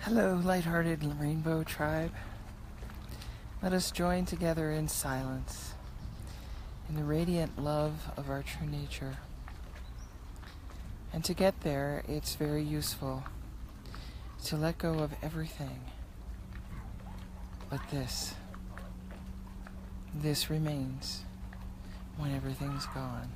Hello, light-hearted Rainbow Tribe. Let us join together in silence, in the radiant love of our true nature. And to get there, it's very useful to let go of everything. But this remains when everything's gone.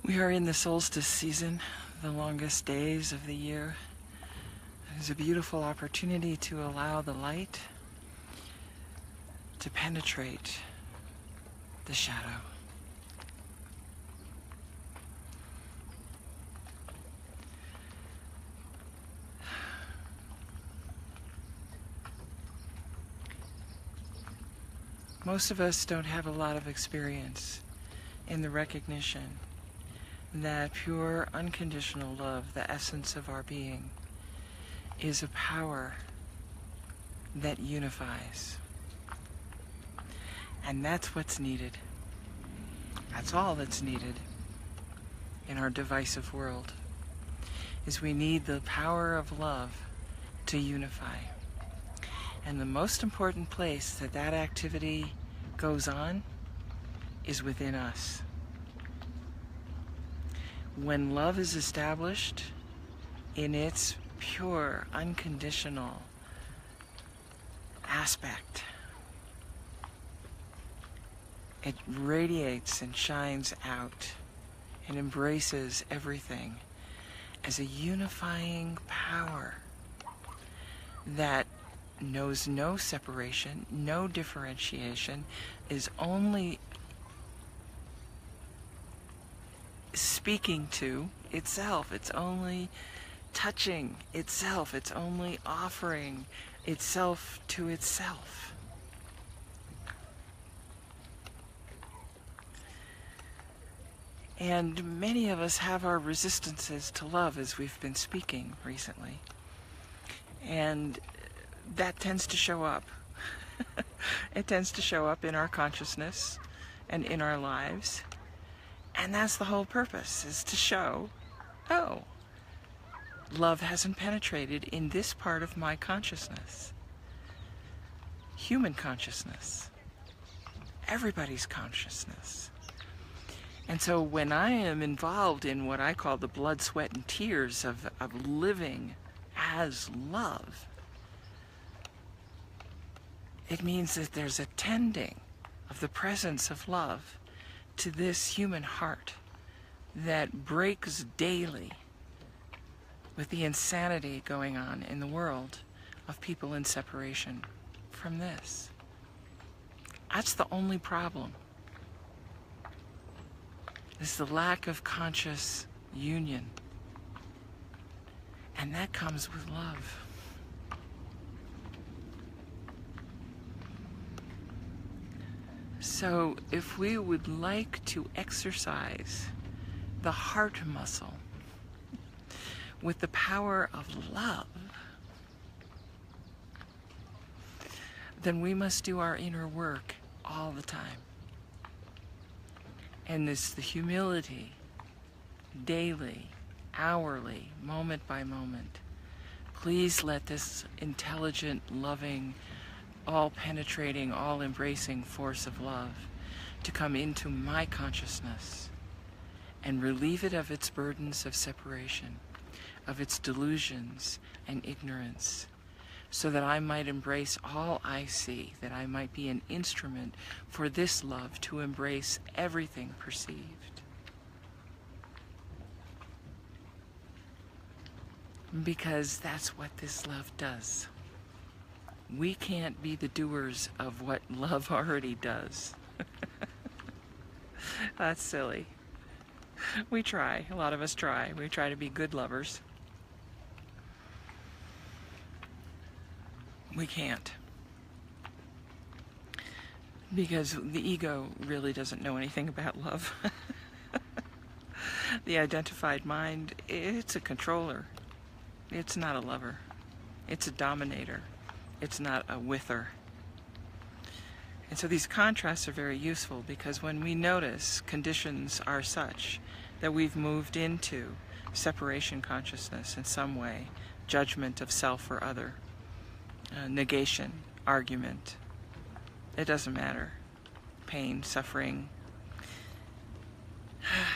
We are in the solstice season, the longest days of the year. It's a beautiful opportunity to allow the light to penetrate the shadow. Most of us don't have a lot of experience in the recognition that pure, unconditional love, the essence of our being, is a power that unifies. And that's what's needed. That's all that's needed in our divisive world, is we need the power of love to unify. And the most important place that that activity goes on is within us. When love is established in its pure, unconditional aspect, it radiates and shines out and embraces everything as a unifying power that knows no separation, no differentiation, is only speaking to itself. It's only touching itself. It's only offering itself to itself. And many of us have our resistances to love, as we've been speaking recently. And that tends to show up. It tends to show up in our consciousness and in our lives. And that's the whole purpose, is to show, oh, love hasn't penetrated in this part of my consciousness. Human consciousness. Everybody's consciousness. And so when I am involved in what I call the blood, sweat, and tears of living as love, it means that there's a tending of the presence of love to this human heart that breaks daily with the insanity going on in the world of people in separation from this. That's the only problem, is the lack of conscious union. And that comes with love. So if we would like to exercise the heart muscle with the power of love, then we must do our inner work all the time. And this, the humility, daily, hourly, moment by moment. Please let this intelligent, loving, all-penetrating, all-embracing force of love to come into my consciousness and relieve it of its burdens of separation, of its delusions and ignorance, so that I might embrace all I see, that I might be an instrument for this love to embrace everything perceived. Because that's what this love does. We can't be the doers of what love already does. That's silly. We try. A lot of us try. We try to be good lovers. We can't. Because the ego really doesn't know anything about love. The identified mind, it's a controller. It's not a lover. It's a dominator. It's not a wither. And so these contrasts are very useful, because when we notice conditions are such that we've moved into separation consciousness in some way, judgment of self or other, negation, argument, it doesn't matter, pain, suffering.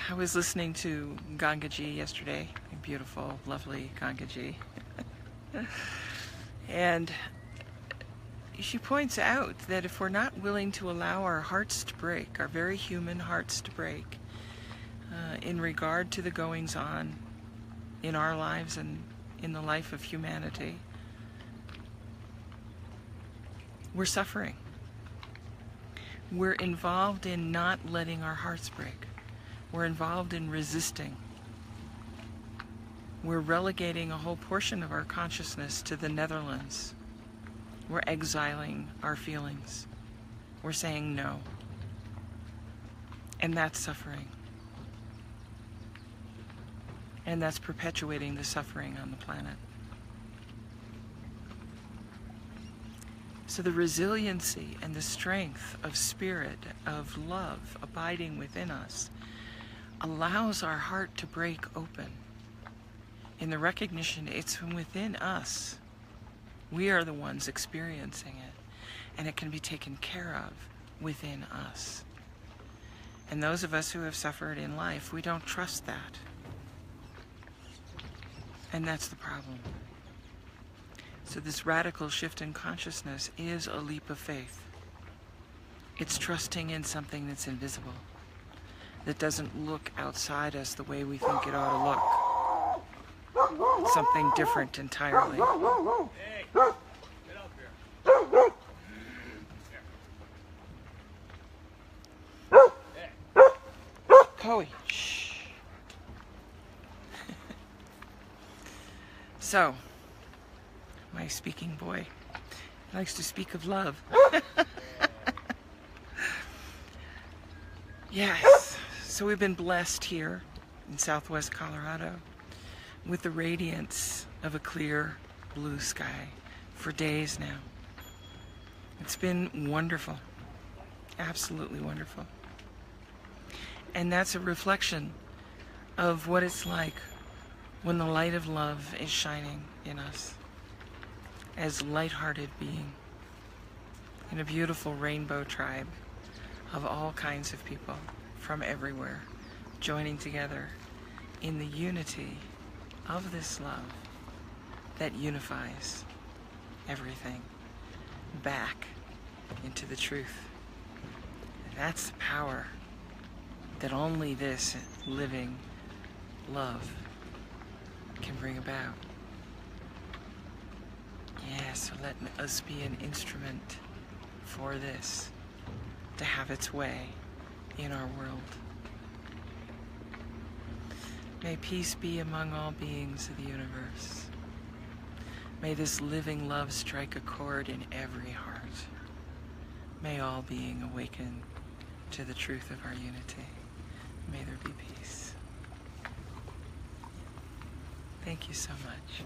I was listening to Gangaji yesterday, a beautiful, lovely Gangaji. And she points out that if we're not willing to allow our hearts to break, our very human hearts to break, in regard to the goings-on in our lives and in the life of humanity, we're suffering. We're involved in not letting our hearts break. We're involved in resisting. We're relegating a whole portion of our consciousness to the Netherlands. We're exiling our feelings. We're saying no. And that's suffering. And that's perpetuating the suffering on the planet. So the resiliency and the strength of spirit, of love abiding within us, allows our heart to break open in the recognition it's from within us. We are the ones experiencing it, and it can be taken care of within us. And those of us who have suffered in life, we don't trust that. And that's the problem. So this radical shift in consciousness is a leap of faith. It's trusting in something that's invisible, that doesn't look outside us the way we think it ought to look. Something different entirely. Hey, get up here. Chloe, shh. So, my speaking boy likes to speak of love. Yes, so we've been blessed here in Southwest Colorado with the radiance of a clear blue sky for days now. It's been wonderful, absolutely wonderful. And that's a reflection of what it's like when the light of love is shining in us as light-hearted being in a beautiful rainbow tribe of all kinds of people from everywhere joining together in the unity of this love that unifies everything back into the truth. That's the power that only this living love can bring about. Yeah, so let us be an instrument for this to have its way in our world. May peace be among all beings of the universe. May this living love strike a chord in every heart. May all being awaken to the truth of our unity. May there be peace. Thank you so much.